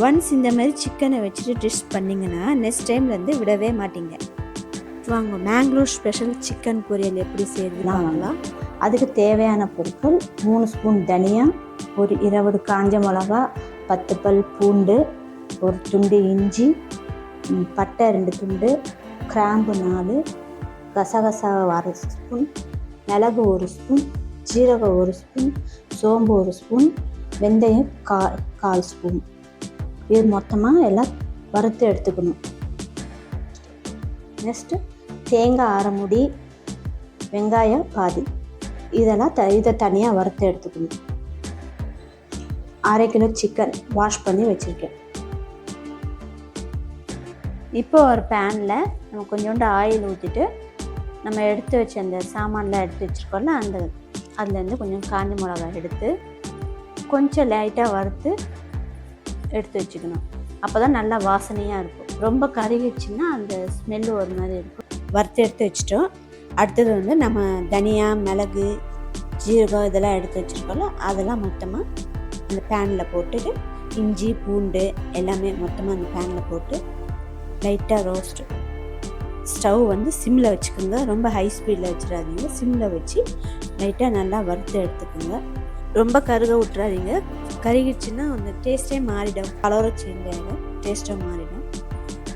Once இந்த மாதிரி சிக்கனை வச்சுட்டு டிஷ் பண்ணிங்கன்னா நெக்ஸ்ட் டைம்லேருந்து விடவே மாட்டீங்க. வாங்க மேங்களூர் ஸ்பெஷல் சிக்கன் பொரியல் எப்படி செய்யலாம். அதுக்கு தேவையான பொருட்கள் 3 ஸ்பூன் தனியா, ஒரு 20 காஞ்ச மிளகா, 10 பல் பூண்டு, ஒரு துண்டு இஞ்சி, பட்டை 2 துண்டு, கிராம்பு 4, கசகசா 1 ஸ்பூன், மிளகு 1 ஸ்பூன், ஜீரகம் 1 ஸ்பூன், சோம்பு 1 ஸ்பூன், வெந்தயம் 1/4 ஸ்பூன். இது மொத்தமாக எல்லாம் வறுத்து எடுத்துக்கணும். நெக்ஸ்ட்டு தேங்காய் 1/2 மூடி, வெங்காயம் பாதி, இதை தனியாக வறுத்து எடுத்துக்கணும். 1/2 கிலோ சிக்கன் வாஷ் பண்ணி வச்சுருக்கேன். இப்போ ஒரு பேனில் நம்ம கொஞ்சோண்டு ஆயில் ஊற்றிட்டு நம்ம எடுத்து வச்ச அந்த சாமான்லாம் எடுத்து வச்சுருக்கோம்ல அதுலேருந்து கொஞ்சம் காஞ்ச மிளகாய் எடுத்து கொஞ்சம் லைட்டாக வறுத்து எடுத்து வச்சுக்கணும். அப்போ தான் நல்லா வாசனையாக இருக்கும். ரொம்ப கருகிடுச்சுன்னா அந்த ஸ்மெல்லு ஒரு மாதிரி இருக்கும். வறுத்து எடுத்து வச்சிட்டோம். அடுத்தது வந்து நம்ம தனியா, மிளகு, ஜீரகம் இதெல்லாம் எடுத்து வச்சுருக்கோம்ல அதெல்லாம் மொத்தமாக அந்த பேனில் போட்டுட்டு இஞ்சி, பூண்டு எல்லாமே மொத்தமாக அந்த பேனில் போட்டு லைட்டாக ரோஸ்ட்டு. ஸ்டவ் வந்து சிம்மில் வச்சுக்கோங்க. ரொம்ப ஹை ஸ்பீடில் வச்சிடாதீங்க. சிம்மில் வச்சு லைட்டாக நல்லா வறுத்து எடுத்துக்கோங்க. ரொம்ப கருக விட்டுறாதீங்க. கருகிடுச்சுன்னா அந்த டேஸ்ட்டே மாறிடும். கலரும் சேஞ்ச் ஆகிடும், டேஸ்ட்டும் மாறிடும்.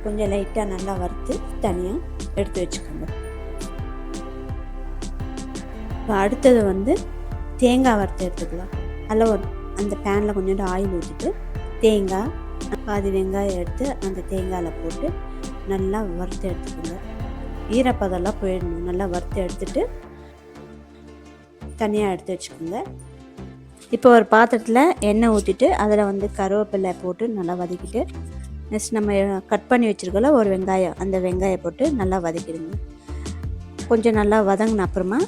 கொஞ்சம் லைட்டாக நல்லா வறுத்து தனியாக எடுத்து வச்சுக்கோங்க. இப்போ அடுத்தது வந்து தேங்காய் வறுத்து எடுத்துக்கலாம். அதில் அந்த பேனில் கொஞ்சோண்டு ஆயில் ஊற்றிட்டு தேங்காய், பாதி வெங்காயம் எடுத்து அந்த தேங்காயில் போட்டு நல்லா வறுத்து எடுத்துக்கோங்க. ஈரப்பதெல்லாம் போயிடணும். நல்லா வறுத்து எடுத்துட்டு தனியாக எடுத்து வச்சுக்கோங்க. இப்போ ஒரு பாத்திரத்தில் எண்ணெய் ஊற்றிட்டு அதில் வந்து கருவேப்பிலை போட்டு நல்லா வதக்கிட்டு நெக்ஸ்ட் நம்ம கட் பண்ணி வச்சுருக்கோம்ல ஒரு வெங்காயம், அந்த வெங்காயம் போட்டு நல்லா வதக்கிடுங்க. கொஞ்சம் நல்லா வதங்கின அப்புறமா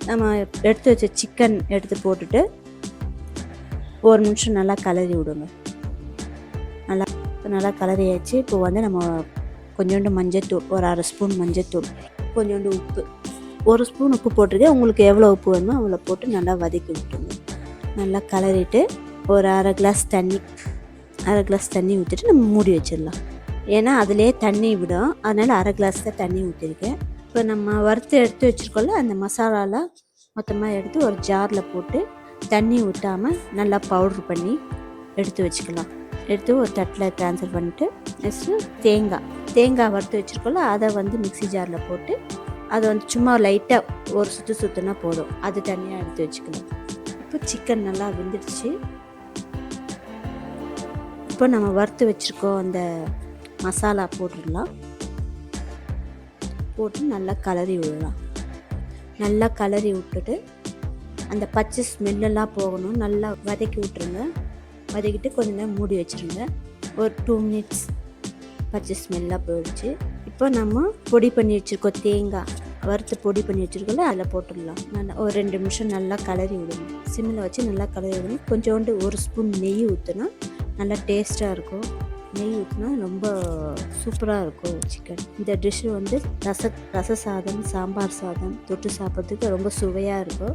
நம்ம எடுத்து வச்ச சிக்கன் எடுத்து போட்டுட்டு 1 நிமிஷம் நல்லா கிளறி விடுங்க. நல்லா கிளறியாச்சு. இப்போ வந்து நம்ம கொஞ்சோண்டு மஞ்சத்தூள், ஒரு 1/2 ஸ்பூன் மஞ்சத்தூள், கொஞ்சோண்டு உப்பு, 1 ஸ்பூன் உப்பு போட்டிருக்கேன். உங்களுக்கு எவ்வளோ உப்பு வேணுமோ அவ்வளோ போட்டு நல்லா வதக்கி விட்டுருங்க. நல்லா கிளறிட்டு ஒரு 1/2 கிளாஸ் தண்ணி ஊற்றிட்டு நம்ம மூடி வச்சிடலாம். ஏன்னா அதிலே தண்ணி விடும், அதனால் 1/2 கிளாஸ் தான் தண்ணி ஊற்றிருக்கேன். இப்போ நம்ம வறுத்து எடுத்து வச்சுருக்கோம்ல அந்த மசாலாலாம் மொத்தமாக எடுத்து ஒரு ஜாரில் போட்டு தண்ணி ஊற்றாமல் நல்லா பவுட்ரு பண்ணி எடுத்து வச்சுக்கலாம். எடுத்து ஒரு தட்டில் ட்ரான்ஸ்ஃபர் பண்ணிவிட்டு நெக்ஸ்ட்டு தேங்காய் வறுத்து வச்சுருக்கோம்ல அதை வந்து மிக்ஸி ஜாரில் போட்டு அதை வந்து சும்மா லைட்டாக ஒரு சுற்றுனா போதும். அது தனியாக எடுத்து வச்சுக்கலாம். இப்போ சிக்கன் நல்லா வெந்துடுச்சு. இப்போ நம்ம வறுத்து வச்சுருக்கோம் அந்த மசாலா போட்டுடலாம். போட்டு நல்லா கிளறி விடலாம். நல்லா கிளறி விட்டுட்டு அந்த பச்சை ஸ்மெல்லெல்லாம் போகணும். நல்லா வதக்கி விட்டுருங்க. வதக்கிட்டு கொஞ்ச நேரம் மூடி வச்சுருங்க. ஒரு 2 மினிட்ஸ் பச்சை ஸ்மெல்லாக போயிடுச்சு. இப்போ நம்ம பொடி பண்ணி வச்சுருக்கோம், தேங்காய் வறுத்து பொடி பண்ணி வச்சுருக்கோம்ல அதில் போட்டுடலாம். நல்லா ஒரு 2 நிமிஷம் நல்லா கிளறி விடணும். சிம்மில் வச்சு நல்லா கிளறி விடணும். கொஞ்சோண்டு 1 ஸ்பூன் நெய் ஊற்றினா நல்லா டேஸ்ட்டாக இருக்கும். நெய் ஊற்றினா ரொம்ப சூப்பராக இருக்கும் சிக்கன். இந்த டிஷ்ஷு வந்து ரச சாதம், சாம்பார் சாதம் தொட்டு சாப்பிட்றதுக்கு ரொம்ப சுவையாக இருக்கும்.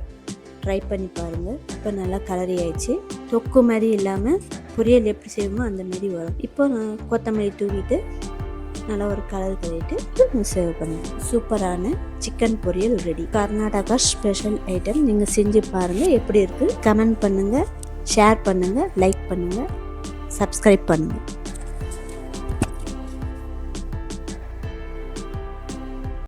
ட்ரை பண்ணி பாருங்கள். இப்போ நல்லா கலரி ஆயிடுச்சு. தொக்கு மாதிரி இல்லாமல் பொரியல் எப்படி செய்வோமோ அந்த மாதிரி வரும். இப்போ நான் கொத்தமல்லி தூவிட்டு நல்லா ஒரு கலர் கழிட்டு சர்வ் பண்ணுவேன். சூப்பரான சிக்கன் பொரியல் ரெடி. Karnataka special item. நீங்கள் செஞ்சு பாருங்கள் எப்படி இருக்குது. கமெண்ட் பண்ணுங்கள், ஷேர் பண்ணுங்கள், லைக் பண்ணுங்கள், சப்ஸ்கிரைப் பண்ணுங்கள்.